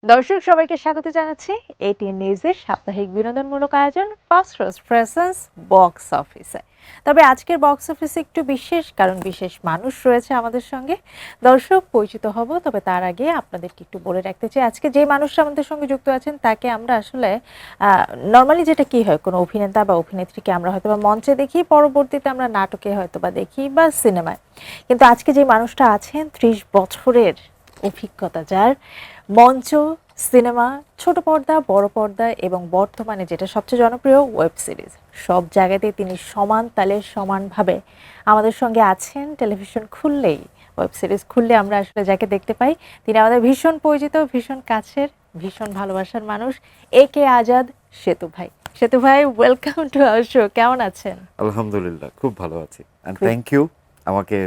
দর্শক সবাইকে স্বাগত জানাচ্ছি এটিএন নিউজের সাপ্তাহিক বিনোদনমূলক আয়োজন ফার্স্ট রোজ প্রেজেন্স বক্স অফিসে। তবে আজকের বক্স অফিসে একটু বিশেষ, কারণ বিশেষ মানুষ রয়েছে আমাদের সঙ্গে। দর্শক পরিচিত হব, তবে তার আগে আপনাদেরকে একটু বলে রাখতে চাই আজকে যে মানুষটা আমাদের সঙ্গে যুক্ত আছেন তাকে আমরা আসলে নর্মালি যেটা কি হয়, কোনো অভিনেতা বা অভিনেত্রীকে আমরা হয়তো বা মঞ্চে দেখি, পরবর্তীতে আমরা নাটকে হয়তো বা দেখি বা সিনেমায়। কিন্তু আজকে যে মানুষটা আছেন 30 বছরের অভিজ্ঞতা যার, মঞ্চ, সিনেমা, ছোট পর্দা, বড় পর্দা এবং বর্তমানে যেটা সবচেয়ে জনপ্রিয় ওয়েব সিরিজ, সব জায়গাতেই তিনি সমান তালে সমানভাবে আমাদের সঙ্গে আছেন। টেলিভিশন খুললেই, ওয়েব সিরিজ খুললে আমরা আসলে যাকে দেখতে পাই তিনি আমাদের ভীষণ পরিচিত, ভীষণ কাছের, ভীষণ ভালোবাসার মানুষ, এ কে আজাদ সেতু ভাই। সেতু ভাই, ওয়েলকাম টু আওয়ার শো। কেমন আছেন? আলহামদুলিল্লাহ, খুব ভালো আছি। এন্ড থ্যাংক ইউ আমাকে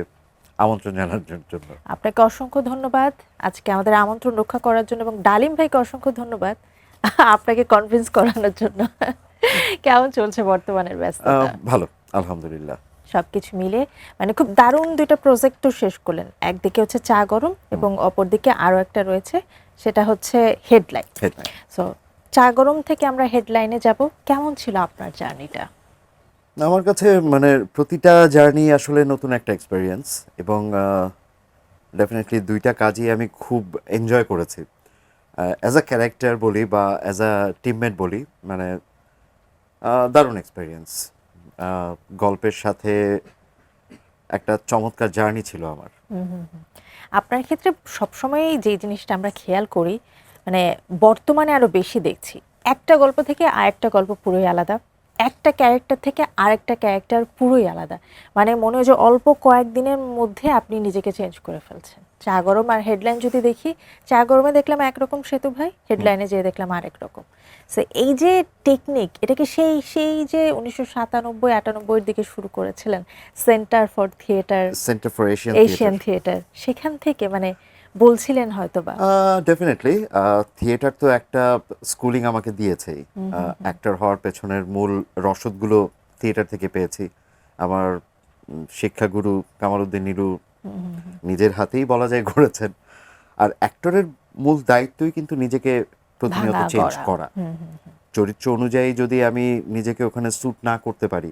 আমন্ত্রণ জানানোর জন্য। আপনাকে অসংখ্য ধন্যবাদ আজকে আমাদের আমন্ত্রণ রক্ষা করার জন্য, এবং ডালিম ভাইকে অসংখ্য ধন্যবাদ আপনাকে কনভিন্স করানোর জন্য। কেমন চলছে বর্তমানের ব্যস্ততা? ভালো, আলহামদুলিল্লাহ। সবকিছু মিলে মানে খুব দারুণ দুইটা প্রজেক্ট তো শেষ করলেন। একদিকে হচ্ছে চা গরম এবং অপরদিকে আরো একটা রয়েছে, সেটা হচ্ছে হেডলাইন। হেডলাইন। সো চা গরম থেকে আমরা হেডলাইনে যাব। কেমন ছিল আপনার জার্নিটা? আমার কাছে মানে প্রতিটা জার্নি আসলে নতুন একটা এক্সপেরিয়েন্স, এবং ডেফিনেটলি দুইটা কাজই আমি খুব এনজয় করেছি। অ্যাজ আ ক্যারেক্টার বলি বা অ্যাজ আ টিমমেট বলি, মানে দারুণ এক্সপেরিয়েন্স। গল্পের সাথে একটা চমৎকার জার্নি ছিল আমার। আপনার ক্ষেত্রে সবসময় যে জিনিসটা আমরা খেয়াল করি, মানে বর্তমানে আরো বেশি দেখছি, একটা গল্প থেকে আরেকটা গল্প পুরোই আলাদা, একটা ক্যারেক্টার থেকে আরেকটা ক্যারেক্টার পুরোই আলাদা। মানে মনে হয় যে অল্প কয়েকদিনের মধ্যে আপনি নিজেকে চেঞ্জ করে ফেলছেন। চা গরম আর হেডলাইন যদি দেখি, চা গরমে দেখলাম একরকম সেতু ভাই, হেডলাইনে যেয়ে দেখলাম আরেক রকম। সো এই যে টেকনিক, এটা কি সেই সেই যে 1997-98 দিকে শুরু করেছিলেন centre for theatre, centre for Asian Asian theatre. Theatre, সেখান থেকে মানে বলছিলেন হয়তোবা? ডেফিনেটলি থিয়েটার তো একটা স্কুলিং আমাকে দিয়েছেই। অ্যাক্টর হওয়ার পেছনের মূল রসদগুলো থিয়েটার থেকে পেয়েছি। আমার শিক্ষাগুরু কামালউদ্দিন নীলু নিজের হাতেই বলা যায় গড়েছেন। আর অ্যাক্টরের মূল দায়িত্বই কিন্তু নিজেকে প্রতিনিয়ত ভাঙা চেঞ্জ গড়া। করা। চরিত্র অনুযায়ী যদি আমি নিজেকে ওখানে স্যুট না করতে পারি,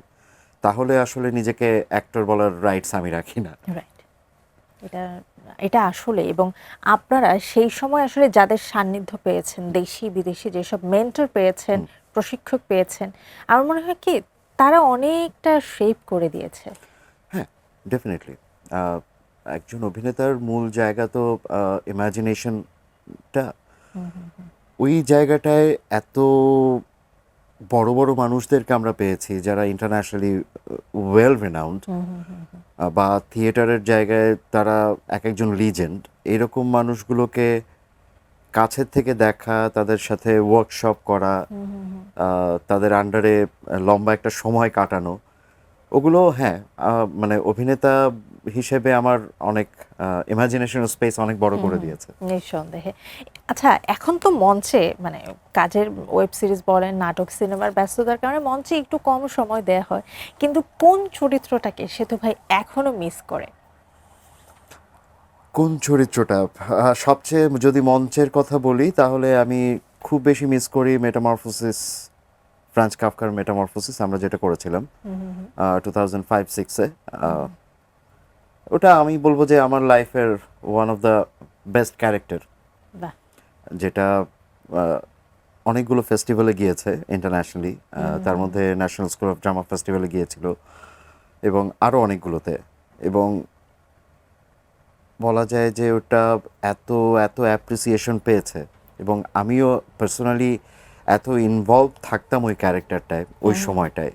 তাহলে আসলে নিজেকে অ্যাক্টর বলার রাইটস আমি রাখি না। রাইট। এটা এটা আসলে, এবং আপনারা সেই সময় আসলে যাদের সান্নিধ্য পেয়েছেন, দেশি বিদেশি যেসব মেন্টর পেয়েছেন, প্রশিক্ষক পেয়েছেন, আমার মনে হয় কি তারা অনেকটা শেপ করে দিয়েছে। হ্যাঁ, ডেফিনেটলি। একজন অভিনেতার মূল জায়গা তো ইমাজিনেশনটা। ওই জায়গাটায় এত বড় বড় মানুষদেরকে আমরা পেয়েছি যারা ইন্টারন্যাশনালি ওয়েল রেনাউন্ড, বা থিয়েটারের জায়গায় তারা এক একজন লিজেন্ড। এরকম মানুষগুলোকে কাছের থেকে দেখা, তাদের সাথে ওয়ার্কশপ করা, তাদের আন্ডারে লম্বা একটা সময় কাটানো, ওগুলো হ্যাঁ, মানে অভিনেতা হিসেবে আমার অনেক ইমাজিনেশন স্পেস অনেক বড় করে দিয়েছে। নিঃসন্দেহে। আচ্ছা, এখন তো মঞ্চে মানে কাজের, ওয়েব সিরিজ বলেন, নাটক, সিনেমার ব্যস্ততার কারণে মঞ্চে একটু কম সময় দেয়া হয়, কিন্তু কোন চরিত্রটাকে সেতু ভাই এখনো মিস করে? কোন চরিত্রটা? সবচেয়ে যদি মঞ্চের কথা বলি তাহলে আমি খুব বেশি মিস করি মেটামরফোসিস, ফ্রাঞ্জ কাফকার মেটামরফোসিস, আমরা যেটা করেছিলাম 2005-06-এ। ওটা আমি বলবো যে আমার লাইফের one of the best character, বাহ। যেটা আহ, অনেকগুলো ফেস্টিভ্যালে গিয়েছে ইন্টারন্যাশনালি। তার মধ্যে ন্যাশনাল স্কুল অফ ড্রামা ফেস্টিভ্যালে গিয়েছিল, এবং আরও অনেকগুলোতে। এবং বলা যায় যে ওটা এত এত অ্যাপ্রিসিয়েশন পেয়েছে, এবং আমিও পার্সোনালি এত ইনভলভ থাকতাম ওই ক্যারেক্টারটায়, ওই সময়টায়।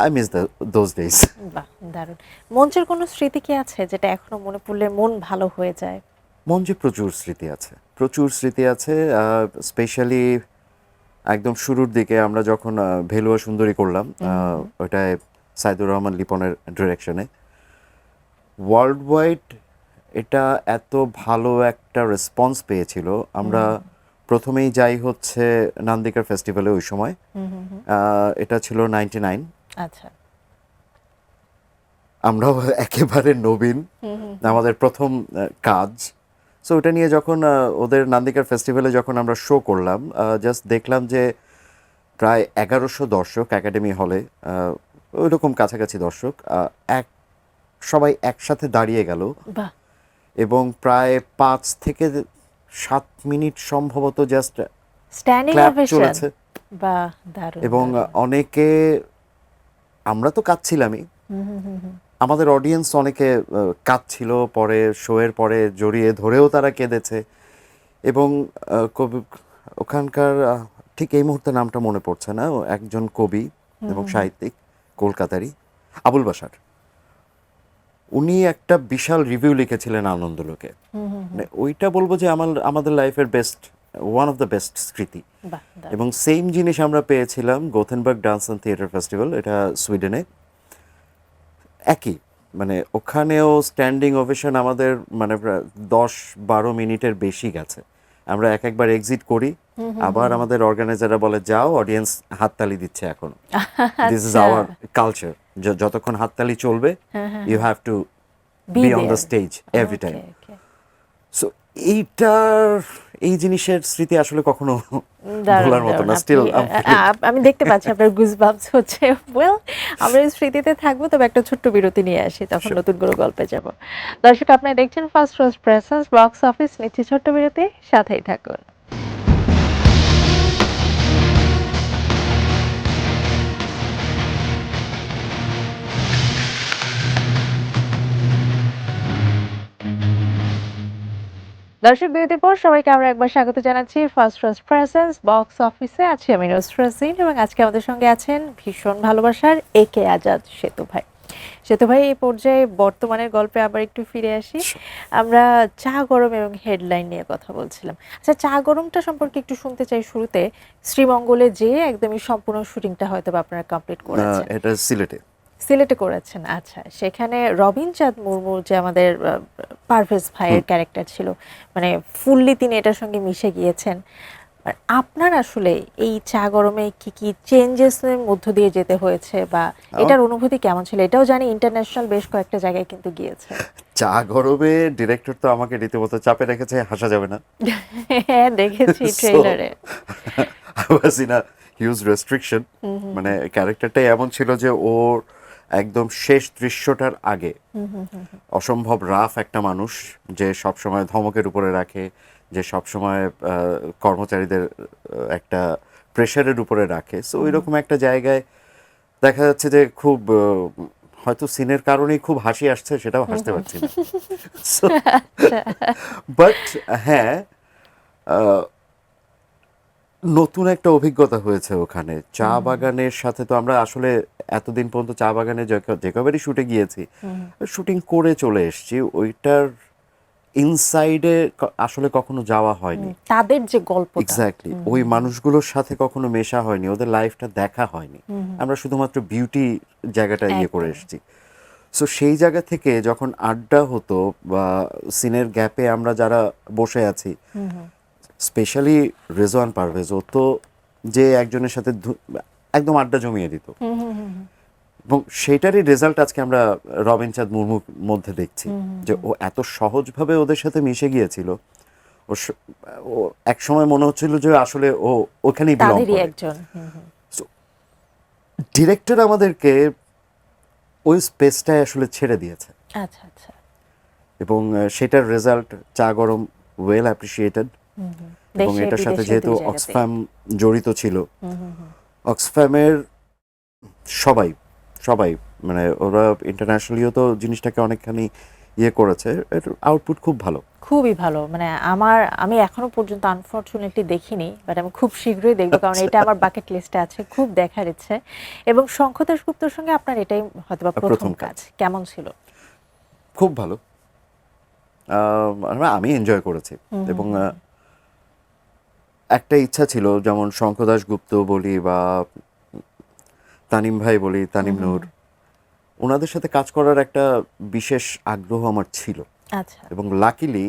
I miss those days. বাহ, দারুণ। মঞ্চের কোনো স্মৃতি কি আছে যেটা এখনো মনে পড়লে মন ভালো হয়ে যায়? মঞ্চে প্রচুর স্মৃতি আছে, প্রচুর স্মৃতি আছে। স্পেশালি একদম শুরুর দিকে আমরা যখন ভেলুয়া সুন্দরী করলাম, ওটায় সাইদুর রহমান লিপনের ডিরেকশনে, ওয়ার্ল্ড ওয়াইড এটা এত ভালো একটা রেসপন্স পেয়েছিল। আমরা প্রথমেই যাই হচ্ছে নান্দিকার ফেস্টিভ্যালে ওই সময়। এটা ছিল 99। আচ্ছা। আমরাও একেবারে নবীন, আমাদের প্রথম কাজ। সো ওটা নিয়ে যখন ওদের নান্দিকার ফেস্টিভ্যালে যখন আমরা শো করলাম, জাস্ট দেখলাম যে প্রায় 1100 দর্শক একাডেমি হলে, ওই রকম কাছাকাছি দর্শক, এক সবাই একসাথে দাঁড়িয়ে গেল বাহ, এবং প্রায় 5 থেকে 7 মিনিট সম্ভবত জাস্ট স্ট্যান্ডিং ক্ল্যাপ ওভেশন, চলেছে। বাহ, দারুণ এবং দারুণ। অনেকে, আমরা তো কাঁদছিলামই, আমাদের অডিয়েন্স অনেকে কাঁদছিল, পরে শোয়ের পরে জড়িয়ে ধরেও তারা কেঁদেছে। এবং ওখানকার ঠিক এই মুহূর্তে নামটা মনে পড়ছে না, ও একজন কবি এবং সাহিত্যিক কলকাতারই, আবুল বাশার, উনি একটা বিশাল রিভিউ লিখেছিলেন আনন্দলোকে। মানে ওইটা বলবো যে আমাদের লাইফের best, one of the best স্মৃতি। বাহ, দারুণ। এবং সেম জিনিস আমরা পেয়েছিলাম Gothenburg dance and theatre festival, এটা সুইডেনে। একই, মানে ওখানেও স্ট্যান্ডিং ওভেশন আমাদের মানে 10-12 মিনিটের বেশি গেছে। আমরা একবার এক্সিট করি, আবার আমাদের অর্গানাইজাররা বলে যাও, অডিয়েন্স হাততালি দিচ্ছে এখন। দিস ইজ আচ্ছা, আওয়ার কালচার, যতক্ষণ হাততালি চলবে you have to Be be on the there. Stage every time. Okay, okay. So এই জিনিসের স্মৃতি আসলে কখনো দারুণ, ভোলার মতো দারুণ। না। স্টিল আমি দেখতে পাচ্ছি আপনার গুজবাম্পস হচ্ছে। ওয়েল, আমরা এই স্মৃতিতে থাকবো, তবে একটা ছোট্ট বিরতি নিয়ে আসি, তখন নতুন করে গল্পে যাব। দর্শক, আপনারা দেখছেন ফার্স্ট রোজ প্রেসেন্স বক্স অফিস, নিচ্ছি ছোট্ট বিরতি, সাথেই থাকুন। দর্শক, বিরতির পর সবাইকে আমরা একবার স্বাগত জানাচ্ছি ফার্স্ট ফার্স্ট প্রেজেন্স বক্স অফিসে। আছি আমি নুসরাত, এবং আজকে আমাদের সঙ্গে আছেন ভীষণ ভালোবাসার একে আজাদ সেতু ভাই। সেতু ভাই, এই পর্যায়ে বর্তমানের গল্পে আবার একটু ফিরে আসি। আমরা চা গরম এবং হেডলাইন নিয়ে কথা বলছিলাম। আচ্ছা, চা গরমটা সম্পর্কে একটু শুনতে চাই শুরুতে। শ্রীমঙ্গলে যে একদমই সম্পূর্ণ শুটিংটা হয়তো বা আপনারা কমপ্লিট করেছেন। এটা সিলেটে। সিলেটে করেছেন, আচ্ছা। সেখানে রবিন চাঁদ মুর্মু যে আমাদের পারভেজ ভাইয়ের ক্যারেক্টার ছিল, মানে ফুললি তিনি এটার সঙ্গে মিশে গিয়েছেন। আর আপনার আসলে এই চা গরমে কি কি চেঞ্জেসের মধ্য দিয়ে যেতে হয়েছে, বা এটার অনুভূতি কেমন ছিল? এটাও জানি ইন্টারন্যাশনাল বেশ কয়েকটা জায়গায় কিন্তু গিয়েছে। চা গরমে ডিরেক্টর তো আমাকে রীতিমতো চাপে রেখেছে, হাসা যাবে না। হ্যাঁ, দেখেছি ট্রেলারে। I was in a huge restriction, মানে ক্যারেক্টারটাই এমন ছিল যে ওর একদম শেষ দৃশ্যটার আগে অসম্ভব রাফ একটা মানুষ, যে সব সময় ধমকের উপরে রাখে, যে সব সময় কর্মচারীদের একটা প্রেশারের উপরে রাখে। সো ওই রকম একটা জায়গায় দেখা যাচ্ছে যে খুব হয়তো সিনের কারণেই খুব হাসি আসছে, সেটাও হাসতে পারছি না। বাট হ্যাঁ, নতুন একটা অভিজ্ঞতা হয়েছে ওখানে। চা বাগানের সাথে তো আমরা আসলে এতদিন পর্যন্ত চা বাগানে যে কবারই শুটে গিয়েছি, শুটিং করে চলে এসেছি, ওইটার ইনসাইডে আসলে কখনো যাওয়া হয়নি। তাদের যে গল্প, এক্স্যাক্টলি, ওই মানুষগুলোর সাথে কখনো মেশা হয়নি, ওদের লাইফটা দেখা হয়নি। আমরা শুধুমাত্র বিউটি জায়গাটা ইয়ে করে এসেছি। সো সেই জায়গা থেকে যখন আড্ডা হতো বা সিনের গ্যাপে আমরা যারা বসে আছি, স্পেশালি রেজওয়ান পারভেজ, ও তো যে একজনের সাথে একদম আড্ডা জমিয়ে দিত, এবং সেটারই রেজাল্ট আজকে আমরা রবিন চাঁদ মুর্মুর মধ্যে দেখছি, যে ও এত সহজভাবে ওদের সাথে মিশে গিয়েছিল। ও এক সময় মনে হচ্ছিল যে আসলে ও ওখানেই বিলং তাদেরই করে। একজন। ডিরেক্টর আমাদেরকে ওই স্পেসটায় আসলে ছেড়ে দিয়েছে, আচ্ছা, আচ্ছা। এবং সেটার রেজাল্ট চা গরম ওয়েল অ্যাপ্রিসিয়েটেড। এবং দেশে এটার সাথে বিদেশে যেহেতু দুই জায়গাতেই। অক্সফ্যাম জড়িত ছিল, অক্সফ্যামের সবাই সবাই মানে ওরা ইন্টারন্যাশনালিও তো জিনিসটাকে অনেকখানি ইয়ে করেছে, এর আউটপুট খুব ভালো। খুবই ভালো। মানে আমি এখনো পর্যন্ত আনফরচুনেটলি দেখিনি, বাট আমি খুব শীঘ্রই দেখবো, কারণ এটা আমার বাকেট লিস্টে আছে, খুব দেখার ইচ্ছে। এবং শঙ্খ দাশগুপ্তর সঙ্গে আপনার এটাই হয়তোবা প্রথম কাজ, কেমন ছিল? খুব ভালো, আমি এনজয় করেছি। এবং একটা ইচ্ছা ছিল, যেমন শঙ্খ দাশগুপ্ত বলি বা তানিম ভাই বলি, তানিম নূর, ওনাদের সাথে কাজ করার একটা বিশেষ আগ্রহ আমার ছিল। আচ্ছা। এবং লাকিলি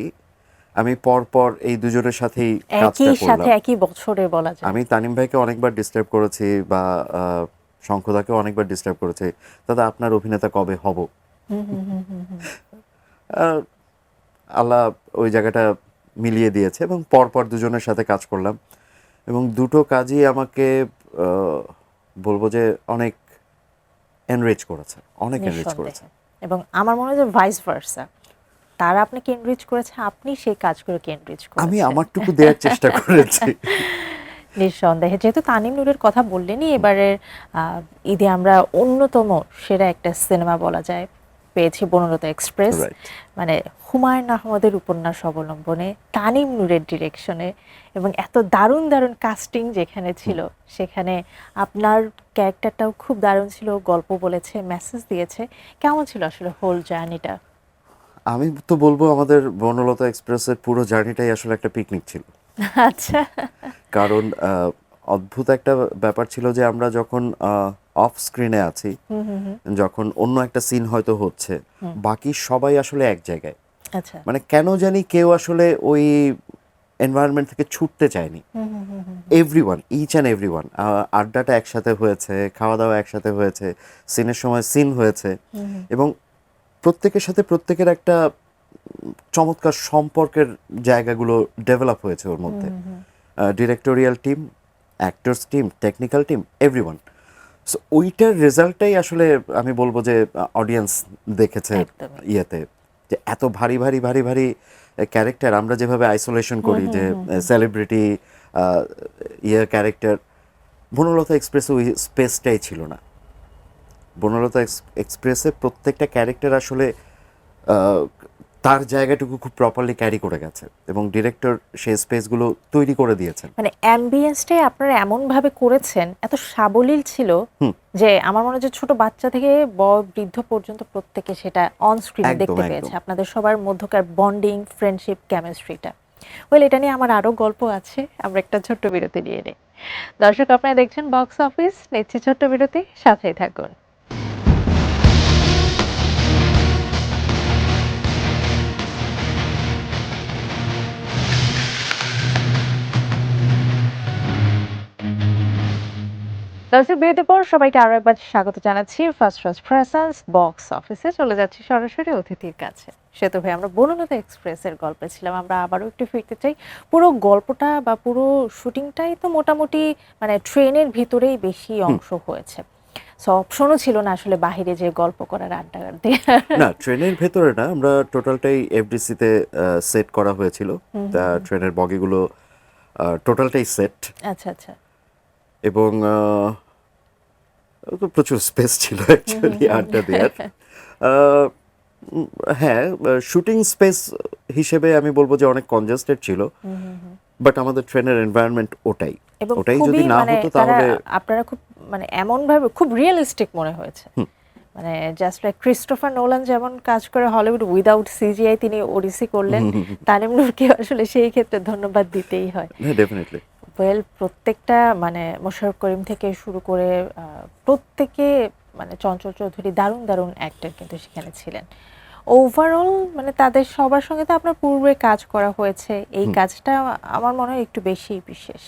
আমি পরপর এই দুজনের সাথেই কাজটা একই সাথে করলাম। একই বছরে বলা যায়। আমি তানিম ভাইকে অনেকবার ডিস্টার্ব করেছি, বা শঙ্খদাকে অনেকবার ডিস্টার্ব করেছি, দাদা আপনার অভিনেতা কবে হব। আল্লাহ ওই জায়গাটা মিলিয়ে দিয়েছে এবং পরপর দুজনের সাথে কাজ করলাম এবং দুটো কাজই আমাকে বলবো যে অনেক এনরিচ করেছে, অনেক এনরিচ করেছে। নিঃসন্দেহে। এবং আমার মনে হয় যে ভাইস ভার্সা, তারা আপনাকে এনরিচ করেছে, আপনি সেই কাজগুলোকে এনরিচ আমি করেছেন। আমারটুকু দেওয়ার চেষ্টা করেছি। নিঃসন্দেহে। যেহেতু তানিম নূরের কথা বললেনই, এবারের ঈদে আমরা অন্যতম সেরা একটা সিনেমা বলা যায় পেয়েছি, বনলতা এক্সপ্রেস। রাইট। মানে হুমায়ুন আহমেদের উপন্যাস অবলম্বনে তানিম নূরের ডিরেকশনে এবং এত দারুণ দারুণ কাস্টিং যেখানে ছিল, সেখানে আপনার ক্যারেক্টারটাও খুব দারুণ ছিল, গল্প বলেছে, মেসেজ দিয়েছে। কেমন ছিল আসলে হোল জার্নিটা? আমি তো বলবো আমাদের বনলতা এক্সপ্রেসের পুরো জার্নিটাই আসলে একটা পিকনিক ছিল। আচ্ছা। কারণ অদ্ভুত একটা ব্যাপার ছিল যে আমরা যখন অফ স্ক্রিনে আছি, যখন অন্য একটা সিন হয়তো হচ্ছে, বাকি সবাই আসলে এক জায়গায়। আচ্ছা। মানে কেন জানি কেউ আসলে ওই এনভায়রনমেন্ট থেকে ছুটতে চায়নি। এভরিওয়ান, ইচ অ্যান্ড এভরিওয়ান, আড্ডাটা একসাথে হয়েছে, খাওয়া দাওয়া একসাথে হয়েছে, সিনের সময় সিন হয়েছে এবং প্রত্যেকের সাথে প্রত্যেকের একটা চমৎকার সম্পর্কের জায়গাগুলো ডেভেলপ হয়েছে ওর মধ্যে। Directorial team, actors team, technical team, everyone. So ওইটার রেজাল্টটাই আসলে আমি বলবো যে অডিয়েন্স দেখেছে একদমই। ইয়েতে, যে এত ভারী ভারী ভারী ভারী ক্যারেক্টার আমরা যেভাবে আইসোলেশন করি, যে সেলিব্রিটি ক্যারেক্টার, বনলতা এক্সপ্রেসে ওই স্পেসটাই ছিল না। বনলতা এক্সপ্রেসে প্রত্যেকটা ক্যারেক্টার আসলে তার জায়গাটুকু খুব প্রপারলি ক্যারি করে গেছে এবং ডিরেক্টর সেই স্পেসগুলো তৈরি করে দিয়েছেন। মানে অ্যাম্বিয়েন্সটাই আপনারা এমন ভাবে করেছেন, এত সাবলীল ছিল যে আমার মনে হয় যে ছোট বাচ্চা থেকে বৃদ্ধ পর্যন্ত প্রত্যেকে সেটা অন স্ক্রিনে একদম, দেখতে একদম। পেয়েছে। আপনাদের সবার মধ্যকার বন্ডিং, ফ্রেন্ডশিপ, কেমিস্ট্রিটা। ওয়েল, এটা নিয়ে আমার আরো গল্প আছে, আমরা একটা ছোট্ট বিরতি নিয়ে নিই। দর্শক, আপনারা দেখছেন বক্স অফিস, নিচ্ছি ছোট্ট বিরতি, সাথেই থাকুন। দর্শক, বিরতির পর সবাইকে আরো একবার স্বাগত জানাচ্ছি ফার্স্ট ফার্স্ট প্রেজেন্স বক্স অফিসে। চলে যাচ্ছি সরাসরি অতিথির কাছে। সেতু ভাই, আমরা বনলতা এক্সপ্রেসের গল্পে ছিলাম, আমরা আবারও একটু ফিরতে চাই। পুরো গল্পটা বা পুরো শুটিংটাই তো মোটামুটি মানে ট্রেনের ভিতরেই বেশি অংশ হয়েছে। সো অপশনও ছিল না আসলে বাহিরে যে গল্প করার, আড্ডা দিয়ে। না, ট্রেনের ভেতরে না, আমরা টোটালটাই এফডিসিতে সেট করা হয়েছিল। তা ট্রেনের বগিগুলো টোটালটাই সেট আচ্ছা আচ্ছা। এবং তো প্রচুর স্পেস ছিল অ্যাকচুয়ালি আড্ডা দেওয়ার। হ্যাঁ, শুটিং স্পেস হিসেবে আমি বলবো যে অনেক কনজেস্টেড ছিল, বাট আমাদের ট্রেনের এনভায়রনমেন্ট ওটাই, এবং ওটাই খুবই যদি না মানে হতো তারা তাহলে আপনারা খুব মানে এমন ভাবে খুব রিয়েলিস্টিক মনে হয়েছে। মানে জাস্ট লাইক ক্রিস্টোফার নোলান যেমন কাজ করে হলিউড উইদাউট সিজিআই, তিনি ওডিসি করলেন। তানিম নূরকে আসলে সেই ক্ষেত্রে ধন্যবাদ দিতেই হয়। হ্যাঁ, ডেফিনেটলি। ওয়েল, প্রত্যেকটা মানে মোশাররফ করিম থেকে শুরু করে প্রত্যেকে, মানে চঞ্চল চৌধুরী, দারুণ দারুণ অ্যাক্টর কিন্তু সেখানে ছিলেন। ওভারঅল মানে তাদের সবার সঙ্গে তো আপনার পূর্বে কাজ করা হয়েছে, এই কাজটা আমার মনে হয় একটু বেশি বিশেষ।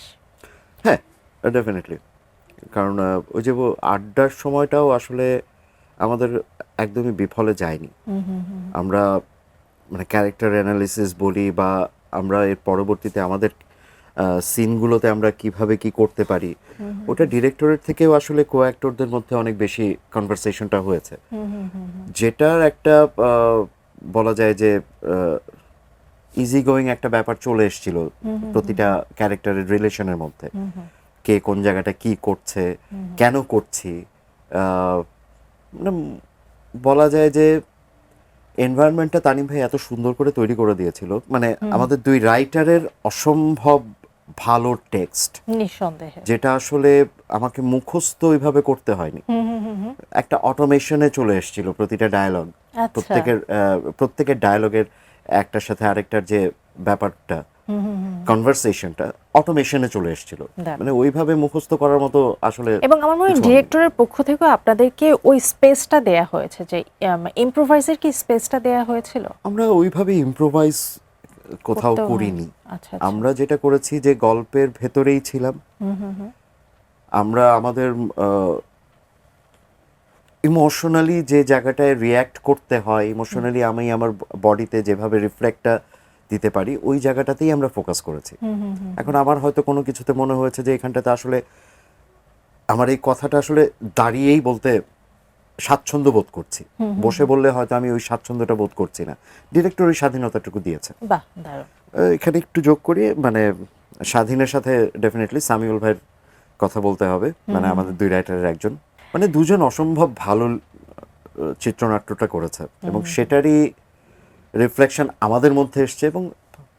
হ্যাঁ, ডেফিনেটলি। কারণ ওই যে আড্ডার সময়টাও আসলে আমাদের একদমই বিফলে যায়নি। আমরা মানে ক্যারেক্টার অ্যানালিসিস বলি বা আমরা এর পরবর্তীতে আমাদের সিনগুলোতে আমরা কিভাবে কি করতে পারি, ওটা ডিরেক্টরের থেকেও আসলে কো অ্যাক্টরদের মধ্যে অনেক বেশি কনভারসেশনটা হয়েছে, যেটার একটা বলা যায় যে ইজি গোয়িং একটা ব্যাপার চলে এসেছিল প্রতিটা ক্যারেক্টারের রিলেশনের মধ্যে। কে কোন জায়গাটা কি করছে, কেন করছি, মানে বলা যায় যে এনভায়রনমেন্টটা তানিম ভাই এত সুন্দর করে তৈরি করে দিয়েছিল। মানে আমাদের দুই রাইটারের অসম্ভব ভালো টেক্সট, নিঃসন্দেহে। যেটা আসলে আমাকে মুখস্থ ওইভাবে করতে হয়নি, একটা অটোমেশনে চলে এসেছিল প্রতিটা ডায়ালগ। আচ্ছা। প্রত্যেকের ডায়ালগের একটার সাথে আরেকটার যে ব্যাপারটা, কনভারসেশনটা অটোমেশনে চলে এসেছিল। দারুণ। মানে ওইভাবে মুখস্থ করার মতো আসলে এবং আমার মনে হয় কিছু হয়নি। ডিরেক্টরের পক্ষ থেকে আপনাদেরকে ওই স্পেসটা দেয়া হয়েছে, যে ইম্প্রোভাইজের কি স্পেসটা দেয়া হয়েছিল? আমরা ওইভাবে ইম্প্রোভাইজ কোথাও করতেও করিনি। হয়নি। আচ্ছা আচ্ছা। আমরা যেটা করেছি যে গল্পের ভেতরেই ছিলাম। আমরা আমাদের ইমোশনালি যে জায়গাটায় রিয়্যাক্ট করতে হয়, ইমোশনালি আমি আমার বডিতে যেভাবে রিফ্লেক্টটা দিতে পারি ওই জায়গাটাতেই আমরা ফোকাস করেছি। এখন আমার হয়তো কোনো কিছুতে মনে হয়েছে যে এখানটাতে আসলে আমার এই কথাটা আসলে দাঁড়িয়েই বলতে স্বাচ্ছন্দ্য বোধ করছি, বসে বললে হয়তো আমি ওই স্বাচ্ছন্দ্যটা বোধ করছি না। ডিরেক্টর ওই স্বাধীনতাটুকু দিয়েছে। বাহ, দারুণ। এখানে একটু যোগ করি, মানে স্বাধীনের সাথে ডেফিনেটলি সামিউল ভাইয়ের কথা বলতে হবে, মানে আমাদের দুই রাইটারের একজন, মানে দুজন অসম্ভব ভালো চিত্রনাট্যটা করেছে এবং সেটারই রিফ্লেকশন আমাদের মধ্যে এসছে এবং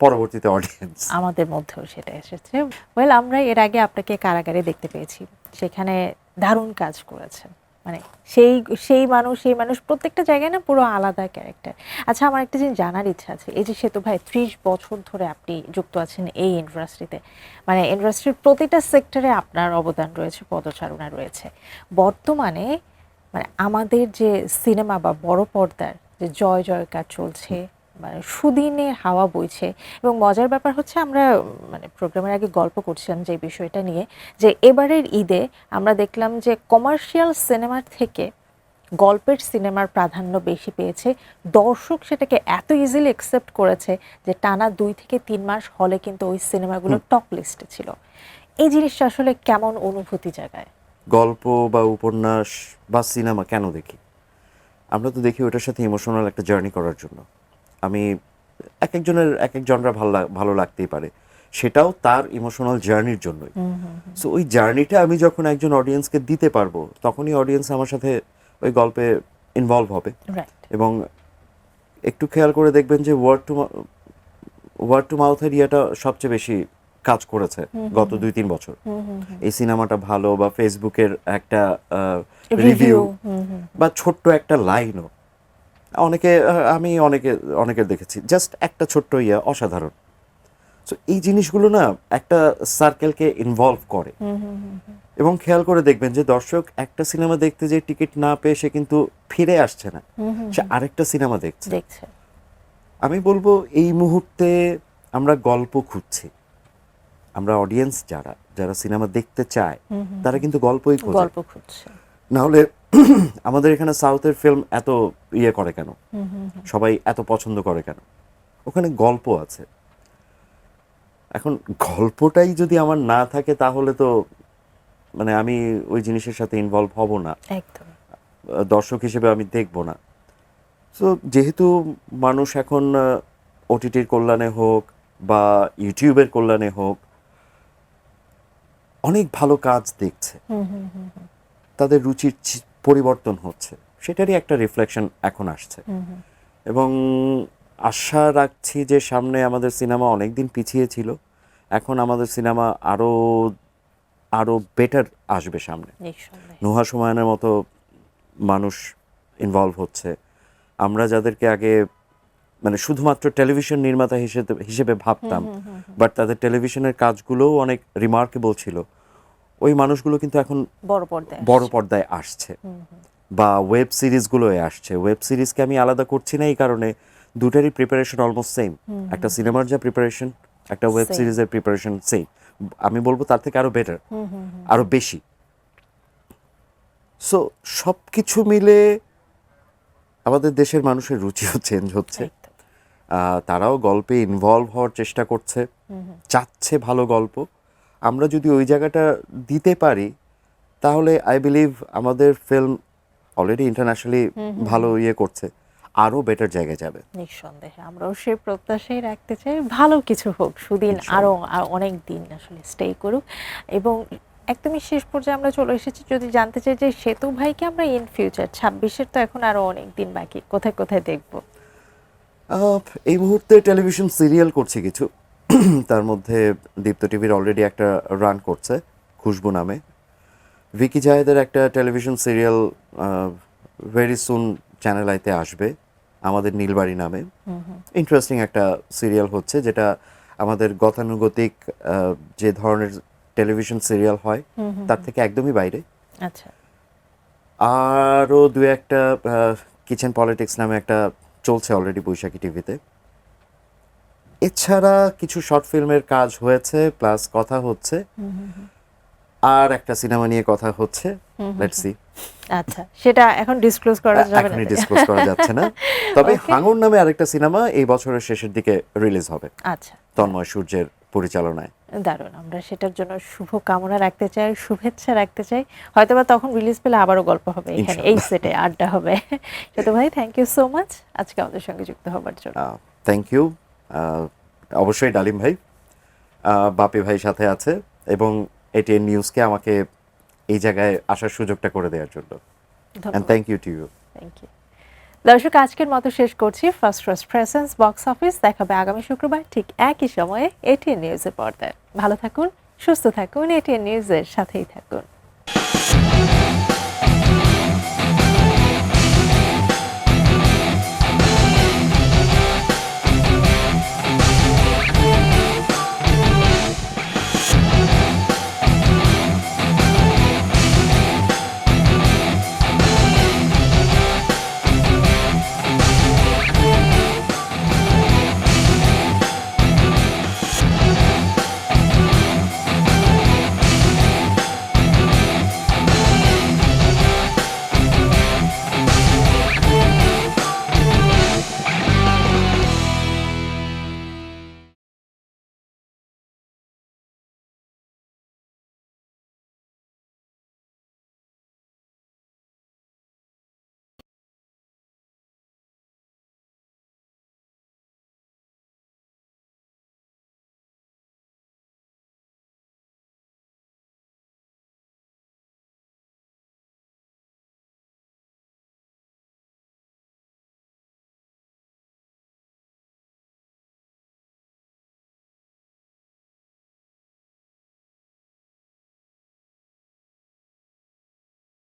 পরবর্তীতে অডিয়েন্স আমাদের মধ্যেও সেটা এসেছে। ওয়েল, আমরা এর আগে আপনাকে কারাগারে দেখতে পেয়েছি, সেখানে দারুণ কাজ করেছেন। মানে সেই সেই মানুষ প্রত্যেকটা জায়গায় না পুরো আলাদা ক্যারেক্টার। আচ্ছা, আমার একটা জিনিস জানার ইচ্ছা আছে, এই যে সেতু ভাই 30 বছর ধরে আপনি যুক্ত আছেন এই ইন্ডাস্ট্রিতে, মানে ইন্ডাস্ট্রির প্রতিটা সেক্টরে আপনার অবদান রয়েছে, পদচারণা রয়েছে। বর্তমানে মানে আমাদের যে সিনেমা বা বড় পর্দার যে জয় জয়কার চলছে, মানে সুদিনের হাওয়া বইছে, এবং মজার ব্যাপার হচ্ছে আমরা মানে প্রোগ্রামের আগে গল্প করছিলাম যে বিষয়টা নিয়ে, যে এবারের ঈদে আমরা দেখলাম যে কমার্শিয়াল সিনেমার থেকে গল্পের সিনেমার প্রাধান্য বেশি পেয়েছে। দর্শক সেটাকে এত ইজিলি অ্যাকসেপ্ট করেছে যে টানা 2 থেকে 3 মাস হলে কিন্তু ওই সিনেমাগুলো টপ লিস্টে ছিল। এই জিনিসটা আসলে কেমন অনুভূতি জাগায়? গল্প বা উপন্যাস বা সিনেমা কেন দেখি? আমরা তো দেখি ওটার সাথে ইমোশনাল একটা জার্নি করার জন্য। আমি এক একজনের এক এক জনরা ভালো লাগতেই পারে, সেটাও তার ইমোশনাল জার্নির জন্যই। সো ওই জার্নিটা আমি যখন একজন অডিয়েন্সকে দিতে পারবো তখনই অডিয়েন্স আমার সাথে ওই গল্পে ইনভলভ হবে। এবং একটু খেয়াল করে দেখবেন যে ওয়ার্ড টু মাউথ এরিয়াটা সবচেয়ে বেশি কাজ করেছে গত 2-3 বছর। এই সিনেমাটা ভালো বা ফেসবুকের একটা রিভিউ বা ছোট্ট একটা লাইনও আমি অনেকের দেখেছি, জাস্ট একটা ছোট্ট অসাধারণ। সো এই জিনিসগুলো না একটা সার্কেলকে ইনভলভ করে। এবং খেয়াল করে দেখবেন যে দর্শক একটা সিনেমা দেখতে যে টিকিট না পেয়ে সে কিন্তু ফিরে আসছে না, সে আরেকটা সিনেমা দেখছে। আমি বলবো এই মুহূর্তে আমরা গল্প খুঁজছি, আমরা অডিয়েন্স যারা সিনেমা দেখতে চায় তারা কিন্তু গল্পই খুঁজছে। না হলে আমাদের এখানে সাউথের ফিল্ম এত করে কেন, সবাই এত পছন্দ করে কেন? ওখানে গল্প আছে। এখন গল্পটাই যদি আমার না থাকে তাহলে তো মানে আমি ওই জিনিসের সাথে ইনভলভ হব না, দর্শক হিসেবে আমি দেখব না। সো যেহেতু মানুষ এখন ওটিটির কল্যাণে হোক বা ইউটিউবের কল্যাণে হোক অনেক ভালো কাজ দেখছে, তাদের রুচির পরিবর্তন হচ্ছে, সেটারই একটা রিফ্লেকশন এখন আসছে। এবং আশা রাখছি যে সামনে আমাদের সিনেমা অনেকদিন পিছিয়ে ছিল, এখন আমাদের সিনেমা আরো বেটার আসবে সামনে। নুহা সুমায়নের মতো মানুষ ইনভলভ হচ্ছে। আমরা যাদেরকে আগে মানে শুধুমাত্র টেলিভিশন নির্মাতা হিসেবে ভাবতাম, বাট তাদের টেলিভিশনের কাজগুলোও অনেক রিমার্কেবল ছিল, ওই মানুষগুলো কিন্তু এখন বড় পর্দায় আসছে বা ওয়েব সিরিজগুলোয় আসছে। ওয়েব সিরিজকে আমি আলাদা করছি না এই কারণে, দুটারই প্রিপারেশন অলমোস্ট সেম। একটা সিনেমার যা প্রিপারেশন, একটা ওয়েব সিরিজের প্রিপারেশন সেম। আমি বলবো তার থেকে আরো বেটার, আরো বেশি। সো সবকিছু মিলে আমাদের দেশের মানুষের রুচিও চেঞ্জ হচ্ছে, তারাও গল্পে ইনভলভ হওয়ার চেষ্টা করছে, চাচ্ছে ভালো গল্প। আমরা যদি ওই জায়গাটা দিতে পারি তাহলে আই বিলিভ আমাদের ফিল্ম অলরেডি ইন্টারন্যাশনালি ভালো করছে, আরো বেটার জায়গায় যাবে। নিঃসন্দেহে আমরাও সেই প্রত্যাশাই রাখতে চাই, ভালো কিছু হোক, সুদিন আরো অনেক দিন আসলে স্টে করুক। এবং একদমই শেষ পর্যায়ে আমরা চলে এসেছি, যদি জানতে চাই যে সেতু ভাইকে আমরা ইন ফিউচার 26-এর তো এখন আরো অনেক দিন বাকি, কোথায় কোথায় দেখবো? এই মুহূর্তে টেলিভিশন সিরিয়াল করছি কিছু, তার মধ্যে দীপ্ত টিভির অলরেডি একটা রান করছে খুশবু নামে। ভিকি জাহেদের একটা television serial very soon channel আইতে আসবে আমাদের নীলবাড়ি নামে। ইন্টারেস্টিং একটা সিরিয়াল হচ্ছে, যেটা আমাদের গতানুগতিক যে ধরনের টেলিভিশন সিরিয়াল হয় তার থেকে একদমই বাইরে। আচ্ছা, আরও দু একটা কিচেন পলিটিক্স নামে একটা চলছে অলরেডি বৈশাখী টিভিতে। এছাড়া কিছু শর্ট ফিল্মের কাজ হয়েছে, প্লাস কথা হচ্ছে, আর একটা সিনেমা নিয়ে কথা হচ্ছে, লেটস সি। আচ্ছা, সেটা এখন ডিসক্লোজ করা যাবে না। এখনই ডিসক্লোজ করা যাচ্ছে না, তবে Okay. হাঙর নামে আরেকটা সিনেমা এই বছরের শেষের দিকে রিলিজ হবে আচ্ছা, তন্ময় সূর্যের পরিচালনায়। দারুণ। আমরা সেটার জন্য শুভ কামনা রাখতে চাই, শুভেচ্ছা রাখতে চাই। হয়তোবা তখন রিলিজ পেলে আবারও গল্প হবে এখানে, এই ইনশাআল্লাহ। সেটে আড্ডা হবে। তো ভাই, থ্যাংক ইউ সো মাচ আজকে আমাদের সঙ্গে যুক্ত হবার জন্য। Thank you. অবশ্যই ডালিম ভাই, বাপি ভাই সাথে আছে, এবং এটিএন নিউজকে আমাকে এই জায়গায় আসার সুযোগটা করে দেওয়ার জন্য। অ্যান্ড ধন্যবাদ। Thank you to you. Thank you. দর্শক, আজকের মতো শেষ করছি ফার্স্ট প্রেজেন্স বক্স অফিস। দেখাবে আগামী শুক্রবার ঠিক একই সময়ে এটিএন নিউজের পর্দায়। ভালো থাকুন, সুস্থ থাকুন, এটিএন নিউজের সাথেই থাকুন।